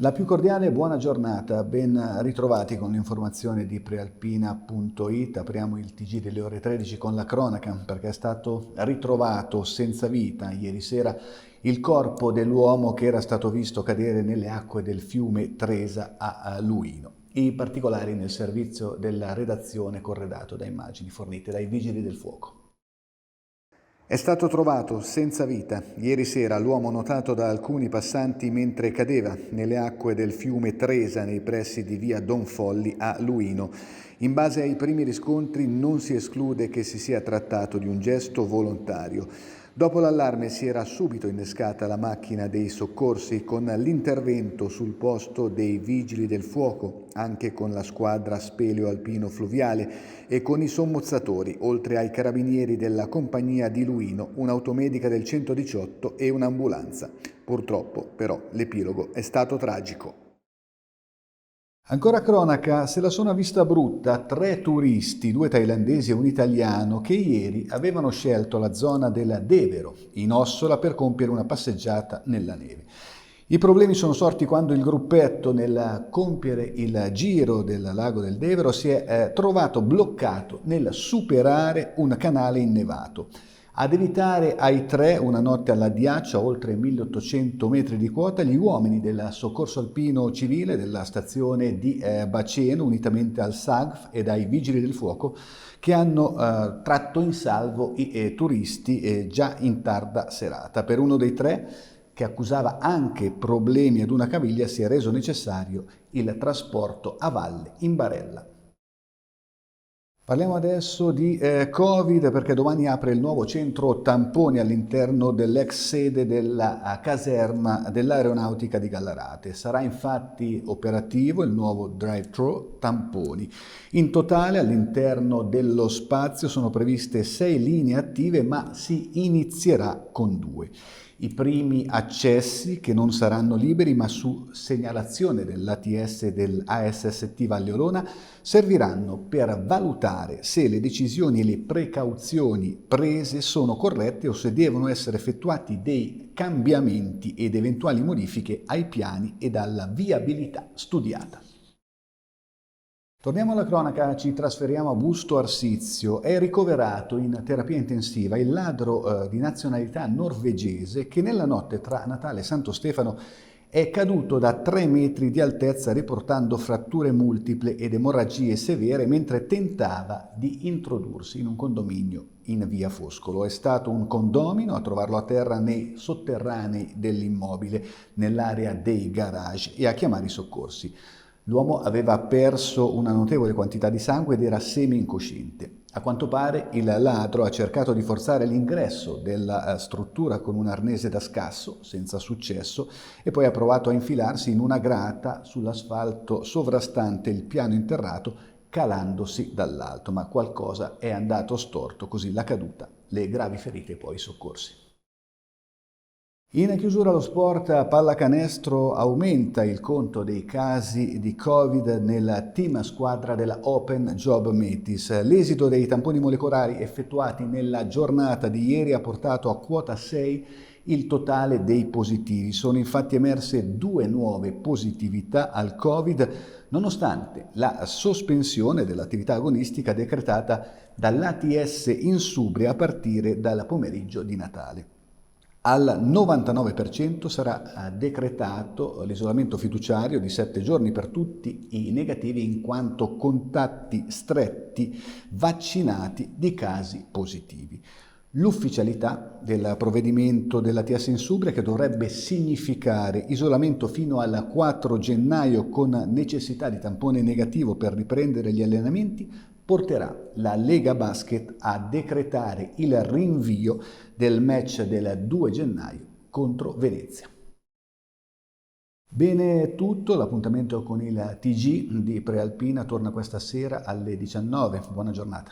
La più cordiale buona giornata, ben ritrovati con l'informazione di prealpina.it. Apriamo il TG delle ore 13 con la cronaca, perché è stato ritrovato senza vita ieri sera il corpo dell'uomo che era stato visto cadere nelle acque del fiume Tresa a Luino. I particolari nel servizio della redazione corredato da immagini fornite dai Vigili del Fuoco. È stato trovato senza vita ieri sera l'uomo notato da alcuni passanti mentre cadeva nelle acque del fiume Tresa nei pressi di via Donfolli a Luino. In base ai primi riscontri non si esclude che si sia trattato di un gesto volontario. Dopo l'allarme si era subito innescata la macchina dei soccorsi con l'intervento sul posto dei Vigili del Fuoco, anche con la squadra speleo alpino fluviale e con i sommozzatori, oltre ai carabinieri della compagnia di Luino, un'automedica del 118 e un'ambulanza. Purtroppo, però, l'epilogo è stato tragico. Ancora cronaca, se la sono vista brutta 3 turisti, 2 thailandesi e un italiano, che ieri avevano scelto la zona del Devero, in Ossola, per compiere una passeggiata nella neve. I problemi sono sorti quando il gruppetto, nel compiere il giro del lago del Devero, si è trovato bloccato nel superare un canale innevato. Ad evitare ai 3 una notte all'addiaccio a oltre 1800 metri di quota gli uomini del soccorso alpino civile della stazione di Baceno, unitamente al SAGF ed ai vigili del fuoco, che hanno tratto in salvo i turisti già in tarda serata. Per uno dei 3, che accusava anche problemi ad una caviglia, si è reso necessario il trasporto a valle in barella. Parliamo adesso di Covid, perché domani apre il nuovo centro tamponi all'interno dell'ex sede della caserma dell'Aeronautica di Gallarate. Sarà infatti operativo il nuovo drive-thru tamponi. In totale all'interno dello spazio sono previste 6 linee attive, ma si inizierà con 2. I primi accessi, che non saranno liberi ma su segnalazione dell'ATS e dell'ASST Valle Olona, serviranno per valutare se le decisioni e le precauzioni prese sono corrette o se devono essere effettuati dei cambiamenti ed eventuali modifiche ai piani ed alla viabilità studiata. Torniamo alla cronaca, ci trasferiamo a Busto Arsizio. È ricoverato in terapia intensiva il ladro di nazionalità norvegese che nella notte tra Natale e Santo Stefano è caduto da 3 metri di altezza riportando fratture multiple ed emorragie severe mentre tentava di introdursi in un condominio in via Foscolo. È stato un condomino a trovarlo a terra nei sotterranei dell'immobile, nell'area dei garage, e a chiamare i soccorsi. L'uomo aveva perso una notevole quantità di sangue ed era semi-incosciente. A quanto pare il ladro ha cercato di forzare l'ingresso della struttura con un arnese da scasso, senza successo, e poi ha provato a infilarsi in una grata sull'asfalto sovrastante il piano interrato, calandosi dall'alto, ma qualcosa è andato storto, così la caduta, le gravi ferite e poi i soccorsi. In chiusura lo sport a pallacanestro, aumenta il conto dei casi di Covid nella team squadra della Open Job Metis. L'esito dei tamponi molecolari effettuati nella giornata di ieri ha portato a quota 6 il totale dei positivi. Sono infatti emerse 2 nuove positività al Covid, nonostante la sospensione dell'attività agonistica decretata dall'ATS Insubria a partire dal pomeriggio di Natale. Al 99% sarà decretato l'isolamento fiduciario di 7 giorni per tutti i negativi in quanto contatti stretti vaccinati di casi positivi. L'ufficialità del provvedimento dell'ATS Insubria, che dovrebbe significare isolamento fino al 4 gennaio con necessità di tampone negativo per riprendere gli allenamenti, porterà la Lega Basket a decretare il rinvio del match del 2 gennaio contro Venezia. Bene, tutto, l'appuntamento con il TG di Prealpina torna questa sera alle 19. Buona giornata.